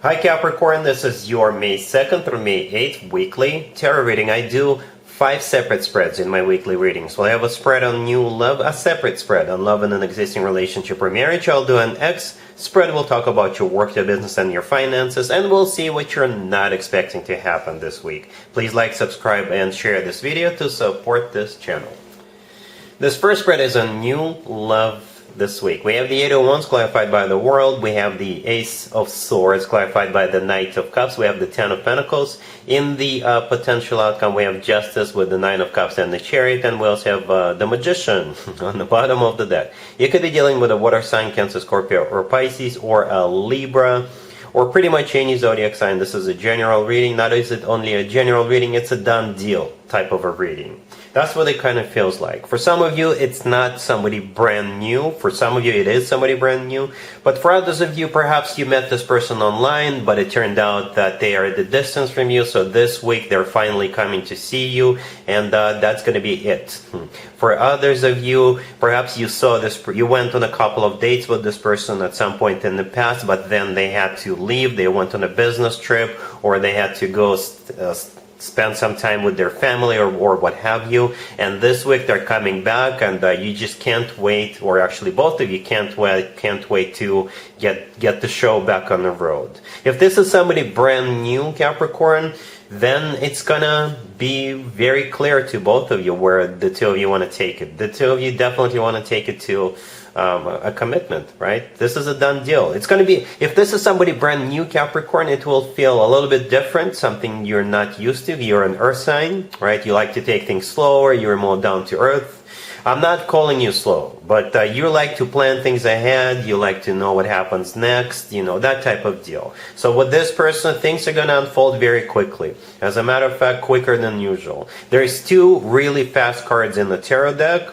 Hi Capricorn, this is your May 2nd through May 8th weekly tarot reading. I do 5 separate spreads in my weekly readings. We'll have a spread on new love, a separate spread on love in an existing relationship or marriage. I'll do an X spread. We'll talk about your work, your business, and your finances, and we'll see what you're not expecting to happen this week. Please like, subscribe, and share this video to support this channel. This first spread is on new love this week. We have the Eight of Wands clarified by the World. We have the Ace of Swords clarified by the Knight of Cups. We have the Ten of Pentacles. In the potential outcome, we have Justice with the Nine of Cups and the Chariot. And we also have the Magician on the bottom of the deck. You could be dealing with a water sign, Cancer, Scorpio, or Pisces, or a Libra, or pretty much any zodiac sign. This is a general reading. Not is it only a general reading, it's a done deal type of a reading. That's what it kind of feels like. For some of you, it's not somebody brand new. For some of you, it is somebody brand new. But for others of you, perhaps you met this person online, but it turned out that they are at a distance from you. So this week, they're finally coming to see you, and that's going to be it. For others of you, perhaps you saw this, you went on a couple of dates with this person at some point in the past, but then they had to leave. They went on a business trip, or they had to go spend some time with their family or what have you, and this week they're coming back, and you just can't wait, or actually both of you can't wait to get the show back on the road. If this is somebody brand new, Capricorn, then it's gonna be very clear to both of you where the two of you want to take it. The two of you definitely want to take it to a commitment, right? This is a done deal. It's going to be, if this is somebody brand new, Capricorn, it will feel a little bit different, something you're not used to. You're an earth sign, right? You like to take things slower. You're more down to earth. I'm not calling you slow, but you like to plan things ahead. You like to know what happens next, you know, that type of deal. So with this person, things are going to unfold very quickly. As a matter of fact, quicker than usual. There's two really fast cards in the tarot deck,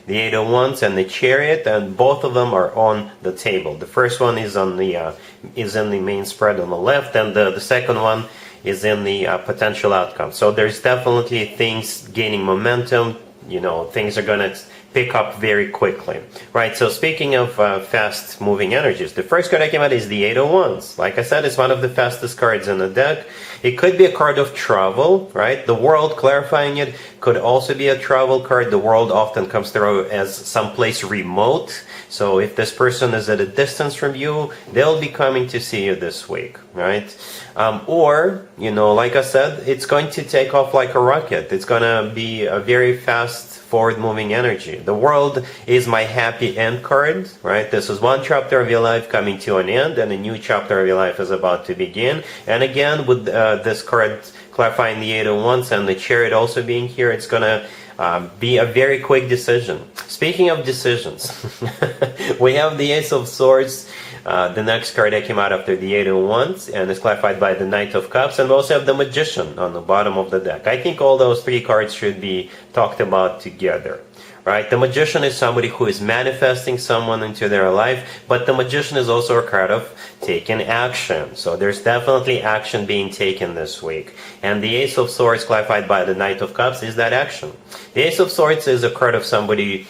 the Eight of Wands and the Chariot, and both of them are on the table. The first one is on the is in the main spread on the left, and the second one is in the potential outcome. So there's definitely things gaining momentum. You know, things are going to pick up very quickly, right? So speaking of fast moving energies, the first card I came out is the Eight of Wands. Like I said, it's one of the fastest cards in the deck. It could be a card of travel, right? The World, clarifying it, could also be a travel card. The World often comes through as someplace remote. So if this person is at a distance from you, they'll be coming to see you this week, right? Or, you know, like I said, it's going to take off like a rocket. It's going to be a very fast forward-moving energy. The World is my happy end card, right? This is one chapter of your life coming to an end, and a new chapter of your life is about to begin. And again, with this card clarifying the Eight of Wands and the Chariot also being here, it's going to be a very quick decision. Speaking of decisions, we have the Ace of Swords. The next card that came out after the Eight of Wands, and is clarified by the Knight of Cups, and we also have the Magician on the bottom of the deck. I think all those three cards should be talked about together, right? The Magician is somebody who is manifesting someone into their life, but the Magician is also a card of taking action. So there's definitely action being taken this week. And the Ace of Swords, clarified by the Knight of Cups, is that action. The Ace of Swords is a card of somebody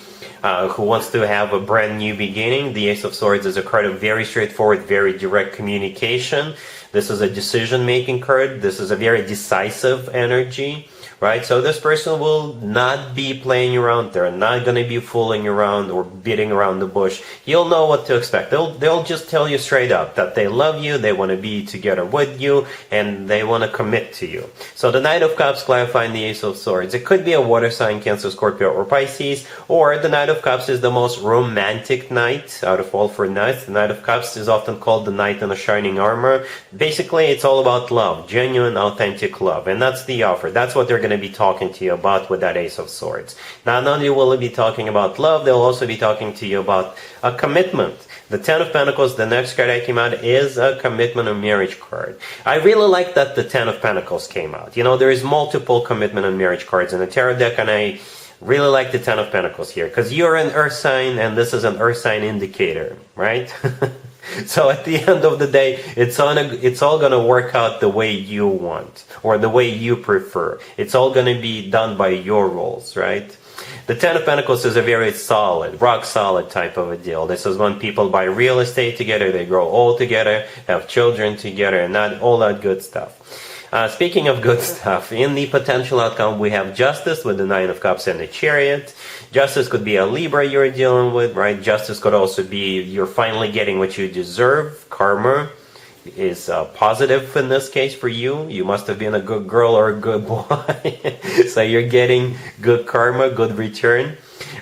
who wants to have a brand new beginning. The Ace of Swords is a card of very straightforward, very direct communication. This is a decision-making card. This is a very decisive energy, right? So this person will not be playing around. They're not going to be fooling around or beating around the bush. You'll know what to expect. They'll just tell you straight up that they love you, they want to be together with you, and they want to commit to you. So the Knight of Cups clarifying the Ace of Swords. It could be a water sign, Cancer, Scorpio, or Pisces, or the Knight of Cups is the most romantic knight out of all 4 knights. The Knight of Cups is often called the knight in a shining armor. Basically, it's all about love, genuine, authentic love, and that's the offer. That's what they're going to be talking to you about with that Ace of Swords. Not only will they be talking about love, they'll also be talking to you about a commitment. The Ten of Pentacles, the next card that came out, is a commitment and marriage card. I really like that the Ten of Pentacles came out. You know, there is multiple commitment and marriage cards in the tarot deck, and I really like the Ten of Pentacles here, because you're an earth sign, and this is an earth sign indicator, right? So at the end of the day, it's all going to work out the way you want, or the way you prefer. It's all going to be done by your rules, right? The Ten of Pentacles is a very solid, rock solid type of a deal. This is when people buy real estate together, they grow old together, have children together, and not all that good stuff. Speaking of good stuff, in the potential outcome, we have Justice with the Nine of Cups and the Chariot. Justice could be a Libra you're dealing with, right? Justice could also be you're finally getting what you deserve. Karma is positive in this case for you. You must have been a good girl or a good boy. So you're getting good karma, good return.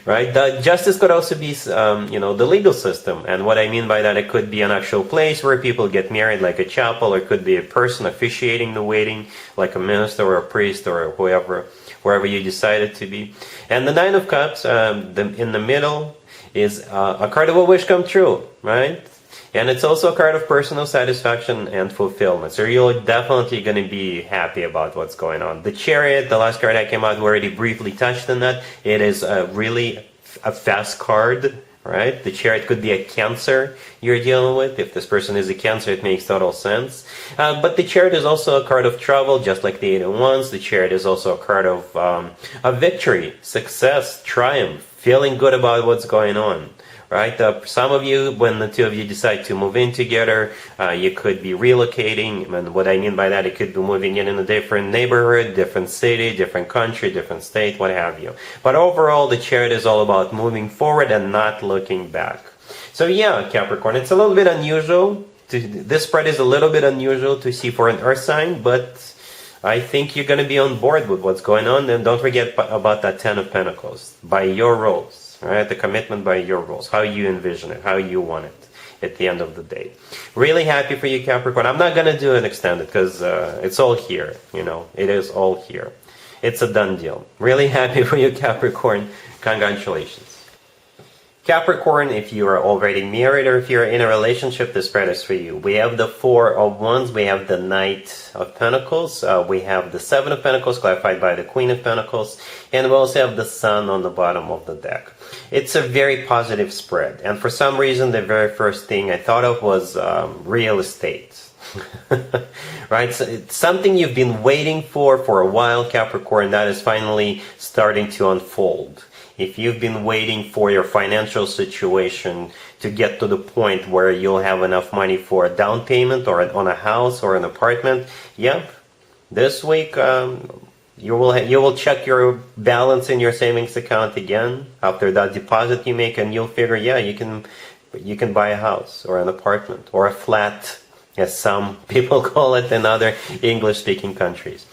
Right? The justice could also be, the legal system. And what I mean by that, it could be an actual place where people get married, like a chapel, or it could be a person officiating the wedding, like a minister or a priest or whoever, wherever you decide it to be. And the Nine of Cups, in the middle, is a card of a wish come true, right? And it's also a card of personal satisfaction and fulfillment. So you're definitely going to be happy about what's going on. The Chariot, the last card I came out, we already briefly touched on that. It is really a fast card, right? The Chariot could be a Cancer you're dealing with. If this person is a Cancer, it makes total sense. But the Chariot is also a card of travel, just like the Eight of Wands. The Chariot is also a card of a victory, success, triumph, feeling good about what's going on. Right? Some of you, when the two of you decide to move in together, you could be relocating. And what I mean by that, it could be moving in a different neighborhood, different city, different country, different state, what have you. But overall, the Chariot is all about moving forward and not looking back. So yeah, Capricorn, it's a little bit unusual. This spread is a little bit unusual to see for an earth sign, but I think you're going to be on board with what's going on. And don't forget about that Ten of Pentacles. By your rules. Right, the commitment by your rules, how you envision it, how you want it at the end of the day. Really happy for you, Capricorn. I'm not going to do an extended because it's all here, it is all here. It's a done deal. Really happy for you, Capricorn. Congratulations. Capricorn, if you are already married or if you're in a relationship, this spread is for you. We have the Four of Wands, we have the Knight of Pentacles, we have the Seven of Pentacles clarified by the Queen of Pentacles, and we also have the Sun on the bottom of the deck. It's a very positive spread, and for some reason the very first thing I thought of was real estate. Right? So it's something you've been waiting for a while, Capricorn, that is finally starting to unfold. If you've been waiting for your financial situation to get to the point where you'll have enough money for a down payment or on a house or an apartment, yep, this week you will check your balance in your savings account again after that deposit you make, and you'll figure, yeah, you can buy a house or an apartment or a flat, as some people call it in other English-speaking countries.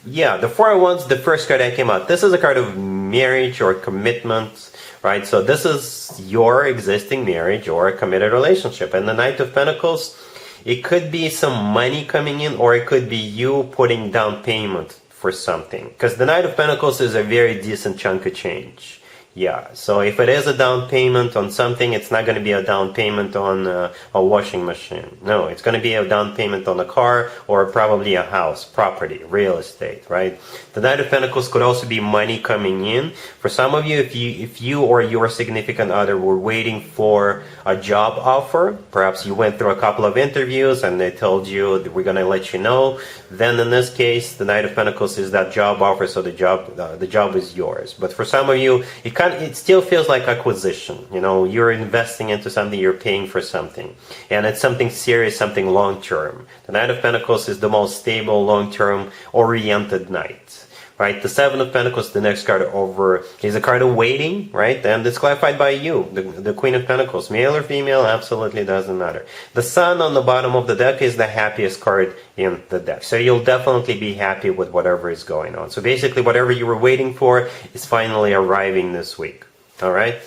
Yeah, the Four of Wands, the first card that came out. This is a card of marriage or commitment, right? So this is your existing marriage or a committed relationship. And the Knight of Pentacles, it could be some money coming in, or it could be you putting down payment for something. Because the Knight of Pentacles is a very decent chunk of change. Yeah, so if it is a down payment on something, it's not going to be a down payment on a washing machine. No, it's going to be a down payment on a car or probably a house, property, real estate, right? The Knight of Pentacles could also be money coming in. For some of you, if you or your significant other were waiting for a job offer, perhaps you went through a couple of interviews and they told you that we're going to let you know, then in this case, the Knight of Pentacles is that job offer, so the job is yours. But for some of you, it still feels like acquisition. You're investing into something, you're paying for something. And it's something serious, something long-term. The Knight of Pentacles is the most stable, long-term, oriented knight. Right? The Seven of Pentacles, the next card over, is a card of waiting, right? And it's clarified by you, the Queen of Pentacles. Male or female, absolutely doesn't matter. The Sun on the bottom of the deck is the happiest card in the deck. So you'll definitely be happy with whatever is going on. So basically, whatever you were waiting for is finally arriving this week. All right?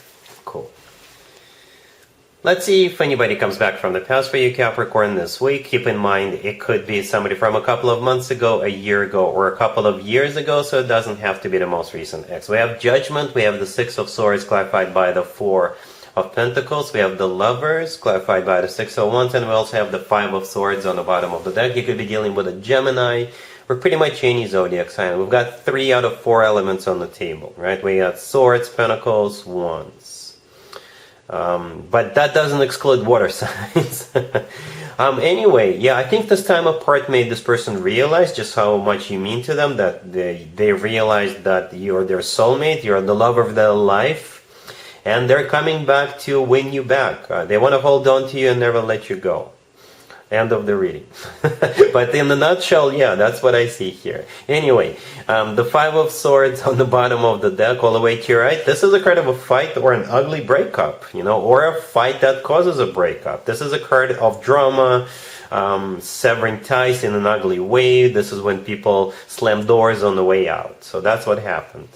Cool. Let's see if anybody comes back from the past for you, Capricorn, this week. Keep in mind, it could be somebody from a couple of months ago, a year ago, or a couple of years ago, so it doesn't have to be the most recent ex. We have Judgment, we have the Six of Swords clarified by the Four of Pentacles, we have the Lovers clarified by the Six of Wands, and we also have the Five of Swords on the bottom of the deck. You could be dealing with a Gemini, or pretty much any zodiac sign. We've got 3 out of 4 elements on the table, right? We got Swords, Pentacles, Wands. But that doesn't exclude water signs. Anyway, yeah, I think this time apart made this person realize just how much you mean to them, that they realized that you're their soulmate, you're the love of their life, and they're coming back to win you back. They want to hold on to you and never let you go. End of the reading. But in a nutshell, yeah, that's what I see here. Anyway, the Five of Swords on the bottom of the deck, all the way to your right. This is a card of a fight or an ugly breakup, or a fight that causes a breakup. This is a card of drama, severing ties in an ugly way. This is when people slam doors on the way out. So that's what happened.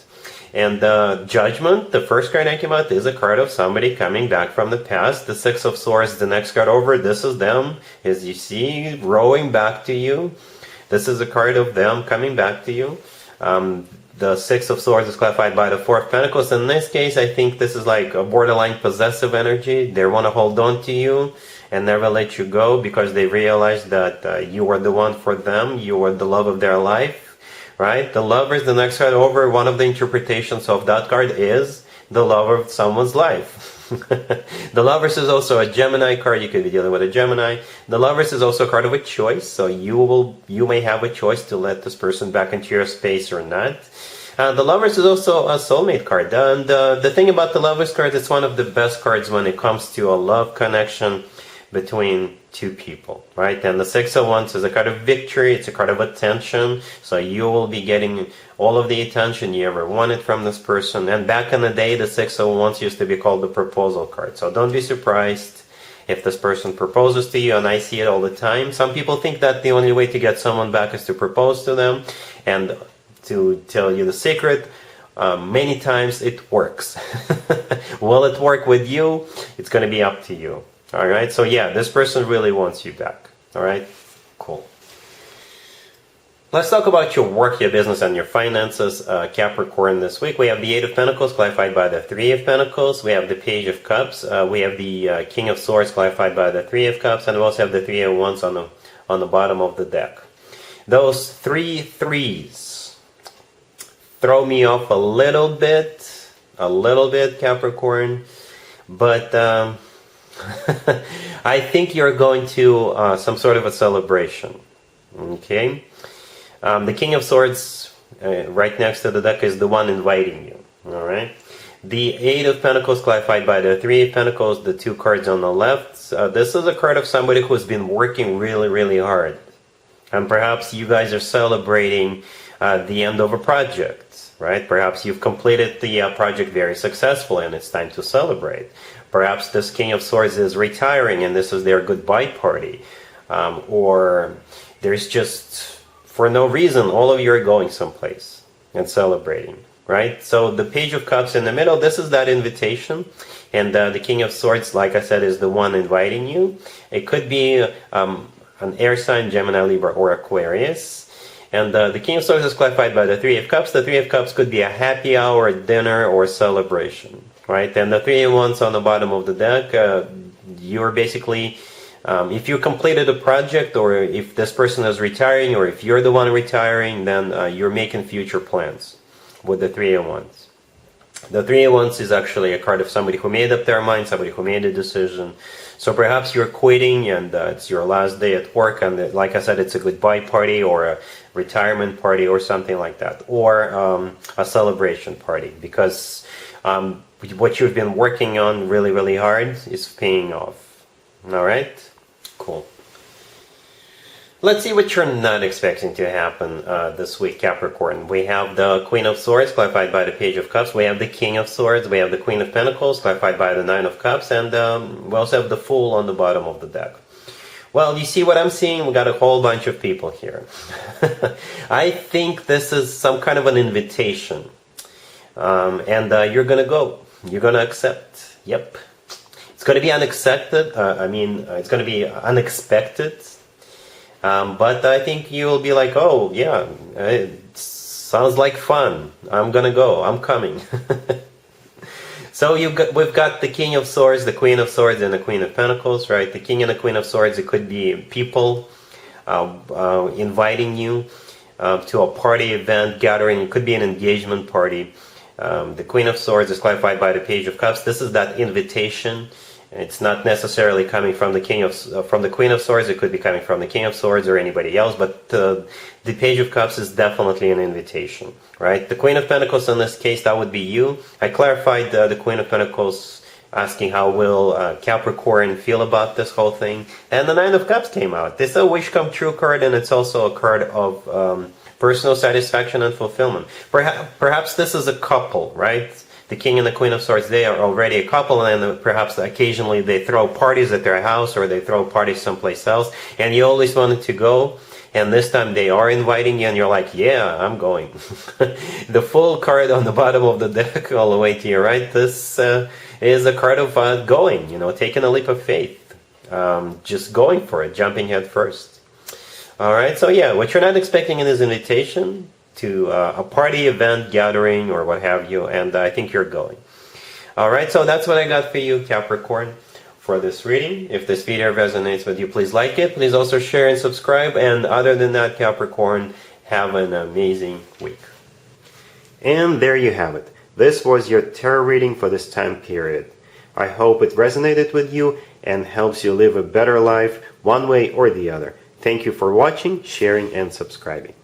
And Judgment, the first card that came out, is a card of somebody coming back from the past. The Six of Swords, the next card over, this is them, as you see, rowing back to you. This is a card of them coming back to you. The Six of Swords is clarified by the Four of Pentacles. In this case, I think this is like a borderline possessive energy. They want to hold on to you and never let you go because they realize that you are the one for them. You are the love of their life. Right? The Lovers, the next card over, one of the interpretations of that card is the love of someone's life. The Lovers is also a Gemini card. You could be dealing with a Gemini. The Lovers is also a card of a choice. So you may have a choice to let this person back into your space or not. The Lovers is also a soulmate card. And the thing about the Lovers card, it's one of the best cards when it comes to a love connection between two people, right? And the Six of Wands is a card of victory. It's a card of attention. So you will be getting all of the attention you ever wanted from this person. And back in the day, the Six of Wands used to be called the proposal card. So don't be surprised if this person proposes to you, and I see it all the time. Some people think that the only way to get someone back is to propose to them. And to tell you the secret, many times it works. Will it work with you? It's going to be up to you. All right, so yeah, this person really wants you back. All right, cool. Let's talk about your work, your business, and your finances, Capricorn, this week. We have the Eight of Pentacles, clarified by the Three of Pentacles. We have the Page of Cups. We have the King of Swords, clarified by the Three of Cups. And we also have the Three of Wands on the bottom of the deck. Those three threes throw me off a little bit, Capricorn. But I think you're going to some sort of a celebration. Okay? The King of Swords right next to the deck is the one inviting you. Alright? The Eight of Pentacles clarified by the Three of Pentacles, the two cards on the left. This is a card of somebody who's been working really, really hard. And perhaps you guys are celebrating the end of a project. Right? Perhaps you've completed the project very successfully and it's time to celebrate. Perhaps this King of Swords is retiring and this is their goodbye party. Or there's just, for no reason, all of you are going someplace and celebrating. Right? So the Page of Cups in the middle, this is that invitation. And the King of Swords, like I said, is the one inviting you. It could be an air sign, Gemini, Libra, or Aquarius. And the King of Swords is clarified by the Three of Cups. The Three of Cups could be a happy hour, dinner, or celebration. Right? And the Three of Wands on the bottom of the deck, you're basically, if you completed a project, or if this person is retiring, or if you're the one retiring, then you're making future plans with the Three of Wands. The Three of Wands is actually a card of somebody who made up their mind, somebody who made a decision. So perhaps you're quitting and it's your last day at work, and like I said, it's a goodbye party or a retirement party or something like that, or a celebration party, because what you've been working on really, really hard is paying off. All right? Cool. Let's see what you're not expecting to happen this week, Capricorn. We have the Queen of Swords, clarified by the Page of Cups. We have the King of Swords. We have the Queen of Pentacles, clarified by the Nine of Cups. And we also have the Fool on the bottom of the deck. Well, you see what I'm seeing? We got a whole bunch of people here. I think this is some kind of an invitation. And you're going to go. You're going to accept. Yep. It's going to be unexpected. It's going to be unexpected. But I think you'll be like, oh, yeah, it sounds like fun. I'm going to go. I'm coming. So we've got the King of Swords, the Queen of Swords, and the Queen of Pentacles, right? The King and the Queen of Swords, it could be people inviting you to a party, event, gathering. It could be an engagement party. The Queen of Swords is clarified by the Page of Cups. This is that invitation. It's not necessarily coming from the from the Queen of Swords. It could be coming from the King of Swords or anybody else. But the Page of Cups is definitely an invitation, right? The Queen of Pentacles in this case, that would be you. I clarified the Queen of Pentacles, asking how will Capricorn feel about this whole thing. And the Nine of Cups came out. This is a wish come true card, and it's also a card of personal satisfaction and fulfillment. Perhaps this is a couple, right? The King and the Queen of Swords, they are already a couple, and perhaps occasionally they throw parties at their house or they throw parties someplace else, and you always wanted to go, and this time they are inviting you, and you're like, yeah, I'm going. The Fool card on the bottom of the deck all the way to your right, this is a card of going, taking a leap of faith, just going for it, jumping head first. All right, so yeah, what you're not expecting in this invitation to a party, event, gathering, or what have you, and I think you're going. All right, so that's what I got for you, Capricorn, for this reading. If this video resonates with you, please like it. Please also share and subscribe. And other than that, Capricorn, have an amazing week. And there you have it. This was your tarot reading for this time period. I hope it resonated with you and helps you live a better life one way or the other. Thank you for watching, sharing, and subscribing.